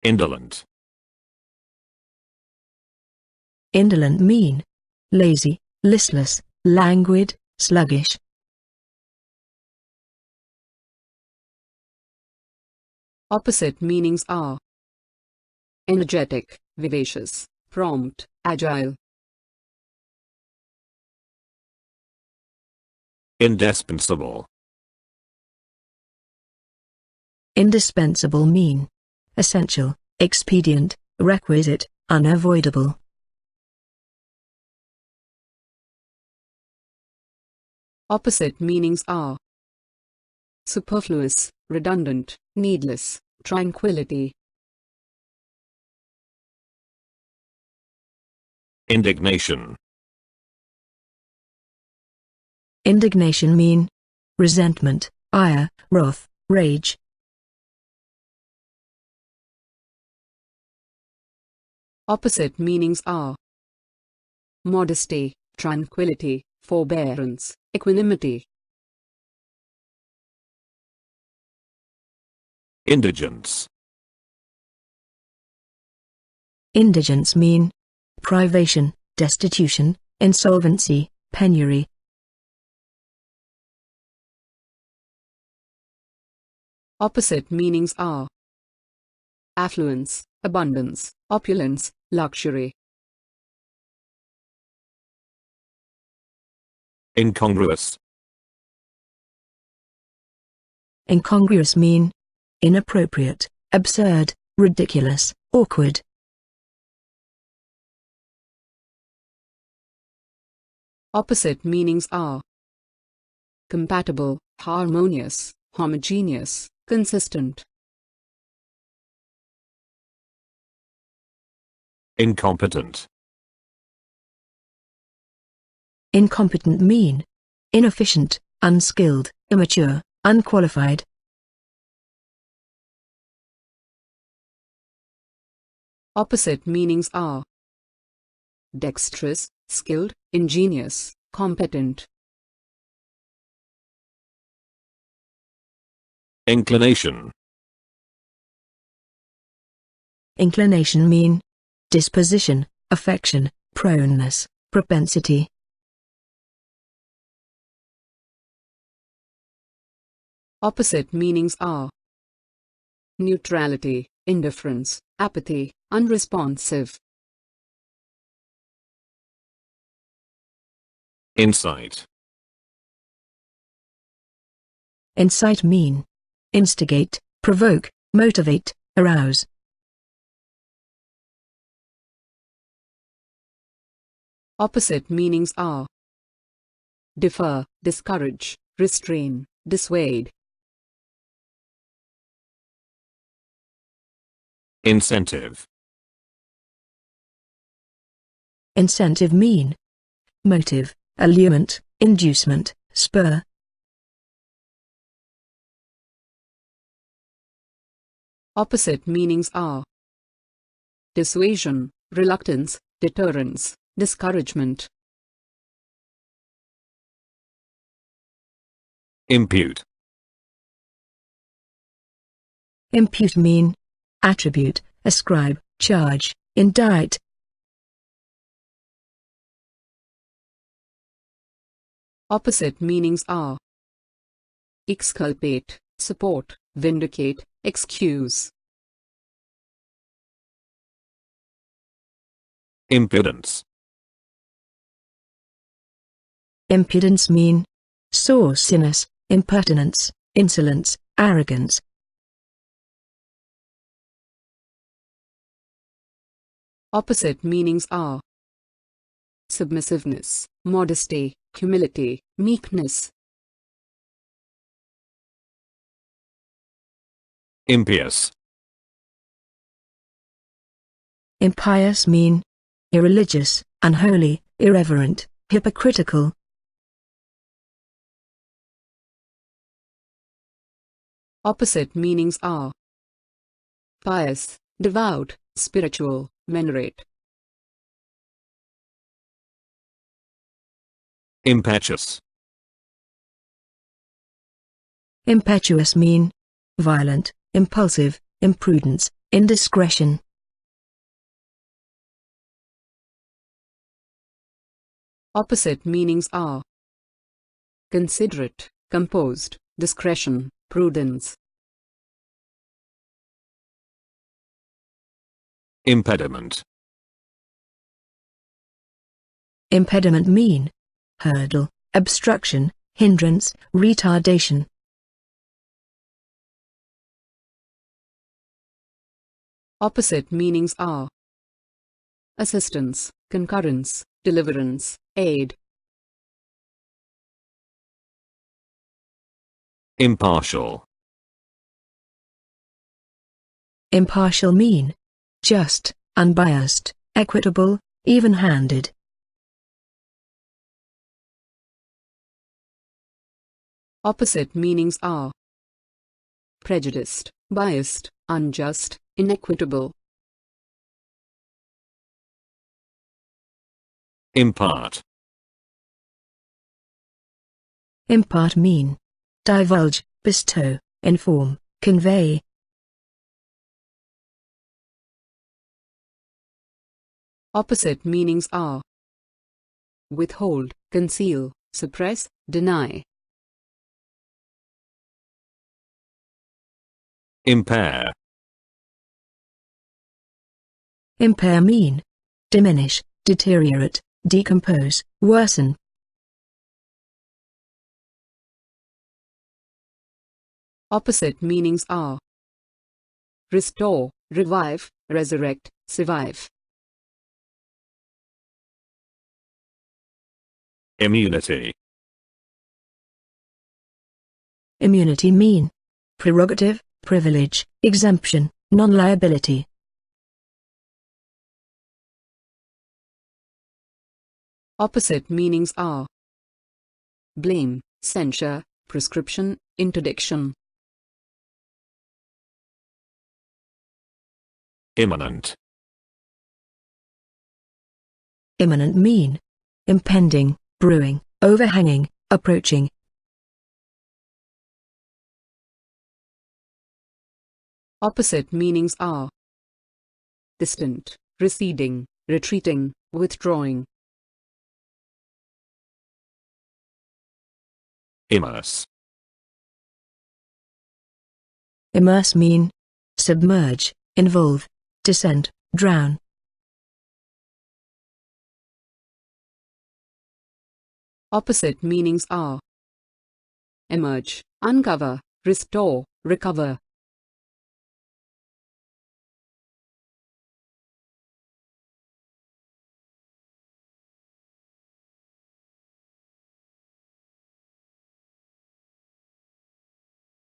Indolent. Indolent mean lazy, listless, languid, sluggish. Opposite meanings are energetic, vivacious, prompt, agile. Indispensable. Indispensable mean essential, expedient, requisite, unavoidable. Opposite meanings are superfluous, redundant, needless, tranquility. Indignation. Indignation mean resentment, ire, wrath, rage. Opposite meanings are modesty, tranquility, forbearance, equanimity. Indigence. Indigence mean privation, destitution, insolvency, penury. Opposite meanings are affluence, abundance, opulence, luxury. Incongruous. Incongruous mean inappropriate, absurd, ridiculous, awkward. Opposite meanings are compatible, harmonious, homogeneous, consistent. Incompetent. Incompetent mean inefficient, unskilled, immature, unqualified. Opposite meanings are dexterous, skilled, ingenious, competent. Inclination. Inclination mean disposition, affection, proneness, propensity. Opposite meanings are neutrality, indifference, apathy, unresponsive. Insight. Incite mean instigate, provoke, motivate, arouse. Opposite meanings are defer, discourage, restrain, dissuade. Incentive. Incentive mean motive, allurement, inducement, spur. Opposite meanings are dissuasion, reluctance, deterrence, discouragement. Impute. Impute mean attribute, ascribe, charge, indict. Opposite meanings are exculpate, support, vindicate, excuse. Impudence. Impudence mean sauciness, impertinence, insolence, arrogance. Opposite meanings are submissiveness, modesty, humility, meekness. Impious. Impious mean irreligious, unholy, irreverent, hypocritical. Opposite meanings are pious, devout, spiritual, venerate. Impetuous. Impetuous mean violent, impulsive, imprudence, Indiscretion. Opposite meanings are considerate, composed, discretion, prudence. Impediment. Impediment mean hurdle, obstruction, hindrance, retardation. Opposite meanings are assistance, concurrence, deliverance, aid. Impartial. Impartial mean just, unbiased, equitable, even-handed. Opposite meanings are prejudiced, biased, unjust, inequitable. Impart. Impart mean divulge, bestow, inform, convey. Opposite meanings are withhold, conceal, suppress, deny. Impair. Impair mean diminish, deteriorate, decompose, worsen. Opposite meanings are restore, revive, resurrect, survive. Immunity. Immunity mean prerogative, privilege, exemption, non-liability. Opposite meanings are blame, censure, prescription, interdiction. Imminent. Imminent mean impending, brewing, overhanging, approaching. Opposite meanings are distant, receding, retreating, withdrawing. Immerse. Immerse mean submerge, involve, descend, drown. Opposite meanings are emerge, uncover, restore, recover.